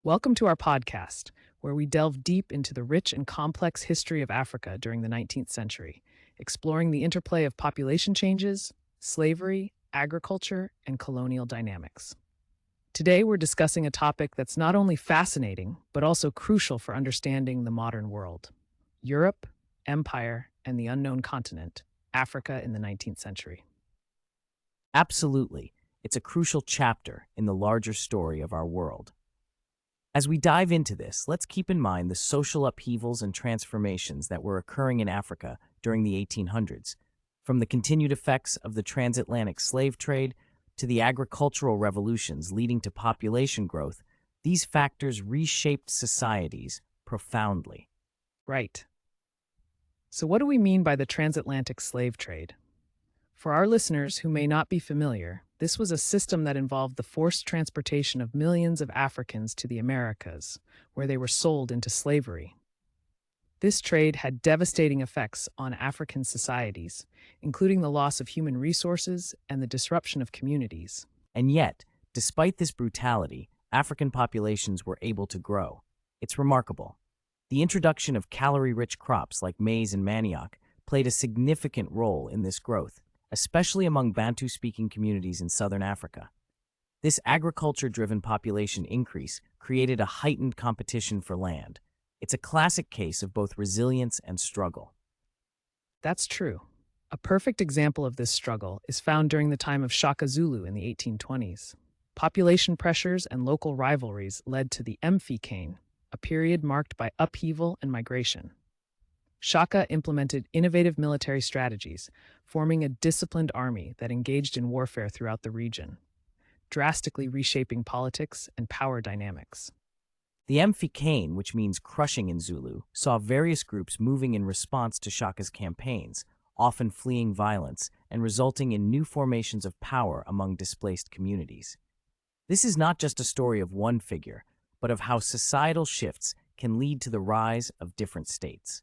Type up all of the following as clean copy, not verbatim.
Welcome to our podcast, where we delve deep into the rich and complex history of Africa during the 19th century, exploring the interplay of population changes, slavery, agriculture, and colonial dynamics. Today, we're discussing a topic that's not only fascinating, but also crucial for understanding the modern world: Europe, empire, and the unknown continent, Africa in the 19th century. Absolutely. It's a crucial chapter in the larger story of our world. As we dive into this, let's keep in mind the social upheavals and transformations that were occurring in Africa during the 1800s, from the continued effects of the transatlantic slave trade to the agricultural revolutions leading to population growth. These factors reshaped societies profoundly. Right. So, what do we mean by the transatlantic slave trade? For our listeners who may not be familiar, this was a system that involved the forced transportation of millions of Africans to the Americas, where they were sold into slavery. This trade had devastating effects on African societies, including the loss of human resources and the disruption of communities. And yet, despite this brutality, African populations were able to grow. It's remarkable. The introduction of calorie-rich crops like maize and manioc played a significant role in this growth, especially among Bantu-speaking communities in southern Africa. This agriculture-driven population increase created a heightened competition for land. It's a classic case of both resilience and struggle. That's true. A perfect example of this struggle is found during the time of Shaka Zulu in the 1820s. Population pressures and local rivalries led to the Mfikane, a period marked by upheaval and migration. Shaka implemented innovative military strategies, forming a disciplined army that engaged in warfare throughout the region, drastically reshaping politics and power dynamics. The Mfikane, which means crushing in Zulu, saw various groups moving in response to Shaka's campaigns, often fleeing violence and resulting in new formations of power among displaced communities. This is not just a story of one figure, but of how societal shifts can lead to the rise of different states.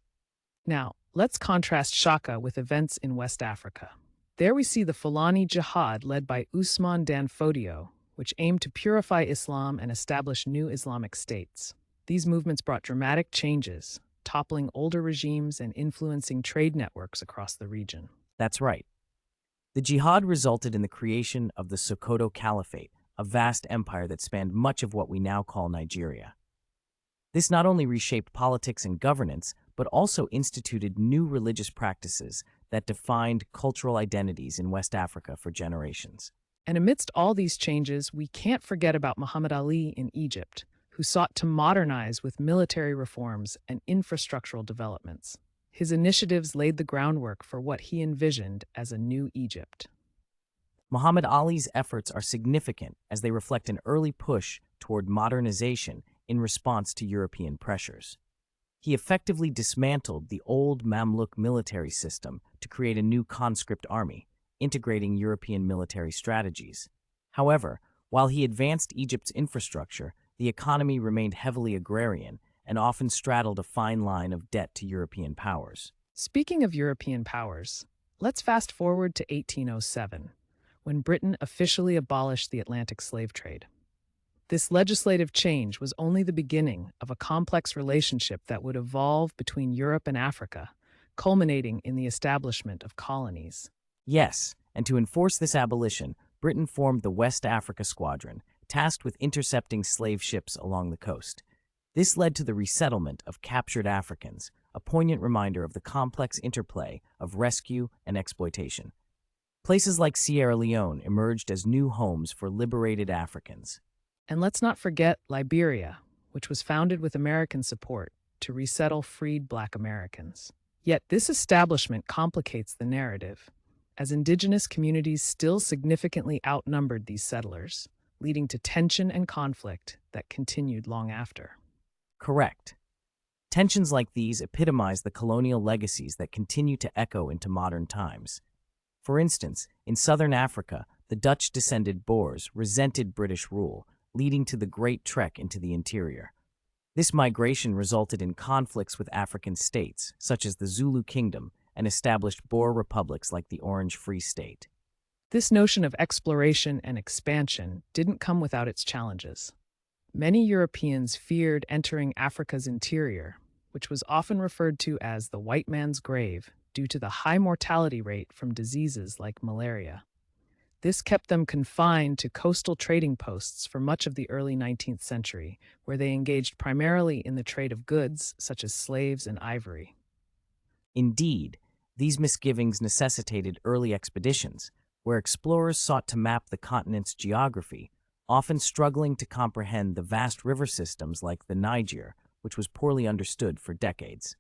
Now, let's contrast Shaka with events in West Africa. There we see the Fulani Jihad led by Usman Dan Fodio, which aimed to purify Islam and establish new Islamic states. These movements brought dramatic changes, toppling older regimes and influencing trade networks across the region. That's right. The jihad resulted in the creation of the Sokoto Caliphate, a vast empire that spanned much of what we now call Nigeria. This not only reshaped politics and governance, but also instituted new religious practices that defined cultural identities in West Africa for generations. And amidst all these changes, we can't forget about Muhammad Ali in Egypt, who sought to modernize with military reforms and infrastructural developments. His initiatives laid the groundwork for what he envisioned as a new Egypt. Muhammad Ali's efforts are significant as they reflect an early push toward modernization in response to European pressures. He effectively dismantled the old Mamluk military system to create a new conscript army, integrating European military strategies. However, while he advanced Egypt's infrastructure, the economy remained heavily agrarian and often straddled a fine line of debt to European powers. Speaking of European powers, let's fast forward to 1807, when Britain officially abolished the Atlantic slave trade. This legislative change was only the beginning of a complex relationship that would evolve between Europe and Africa, culminating in the establishment of colonies. Yes, and to enforce this abolition, Britain formed the West Africa Squadron, tasked with intercepting slave ships along the coast. This led to the resettlement of captured Africans, a poignant reminder of the complex interplay of rescue and exploitation. Places like Sierra Leone emerged as new homes for liberated Africans. And let's not forget Liberia, which was founded with American support to resettle freed Black Americans. Yet this establishment complicates the narrative, as indigenous communities still significantly outnumbered these settlers, leading to tension and conflict that continued long after. Correct. Tensions like these epitomize the colonial legacies that continue to echo into modern times. For instance, in southern Africa, the Dutch-descended Boers resented British rule, leading to the Great Trek into the interior. This migration resulted in conflicts with African states, such as the Zulu Kingdom, and established Boer republics like the Orange Free State. This notion of exploration and expansion didn't come without its challenges. Many Europeans feared entering Africa's interior, which was often referred to as the white man's grave due to the high mortality rate from diseases like malaria. This kept them confined to coastal trading posts for much of the early 19th century, where they engaged primarily in the trade of goods such as slaves and ivory. Indeed, these misgivings necessitated early expeditions, where explorers sought to map the continent's geography, often struggling to comprehend the vast river systems like the Niger, which was poorly understood for decades.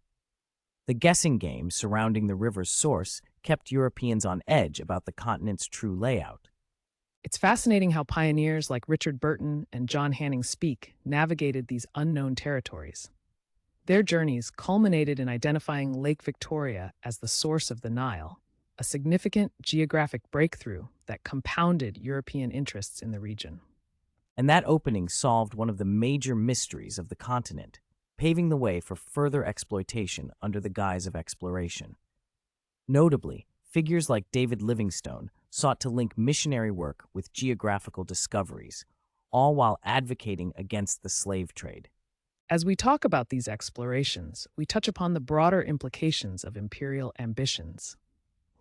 The guessing game surrounding the river's source kept Europeans on edge about the continent's true layout. It's fascinating how pioneers like Richard Burton and John Hanning Speke navigated these unknown territories. Their journeys culminated in identifying Lake Victoria as the source of the Nile, a significant geographic breakthrough that compounded European interests in the region. And that opening solved one of the major mysteries of the continent, paving the way for further exploitation under the guise of exploration. Notably, figures like David Livingstone sought to link missionary work with geographical discoveries, all while advocating against the slave trade. As we talk about these explorations, we touch upon the broader implications of imperial ambitions.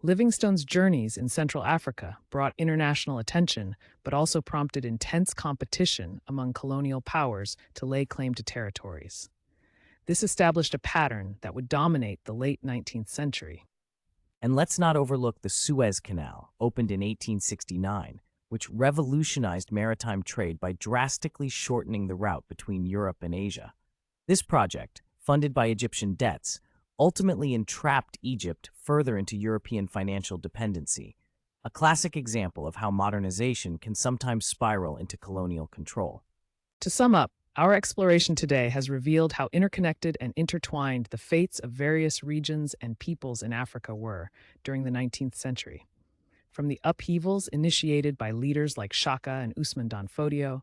Livingstone's journeys in Central Africa brought international attention, but also prompted intense competition among colonial powers to lay claim to territories. This established a pattern that would dominate the late 19th century. And let's not overlook the Suez Canal, opened in 1869, which revolutionized maritime trade by drastically shortening the route between Europe and Asia. This project, funded by Egyptian debts, ultimately entrapped Egypt further into European financial dependency, a classic example of how modernization can sometimes spiral into colonial control. To sum up, our exploration today has revealed how interconnected and intertwined the fates of various regions and peoples in Africa were during the 19th century. From the upheavals initiated by leaders like Shaka and Usman Dan Fodio,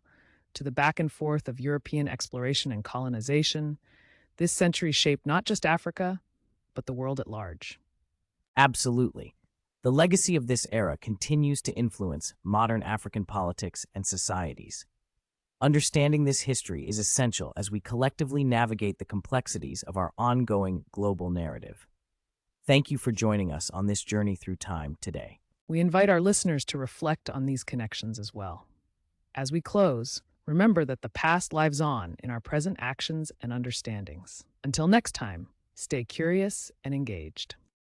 to the back and forth of European exploration and colonization, this century shaped not just Africa, but the world at large. Absolutely. The legacy of this era continues to influence modern African politics and societies. Understanding this history is essential as we collectively navigate the complexities of our ongoing global narrative. Thank you for joining us on this journey through time today. We invite our listeners to reflect on these connections as well. As we close, remember that the past lives on in our present actions and understandings. Until next time, stay curious and engaged.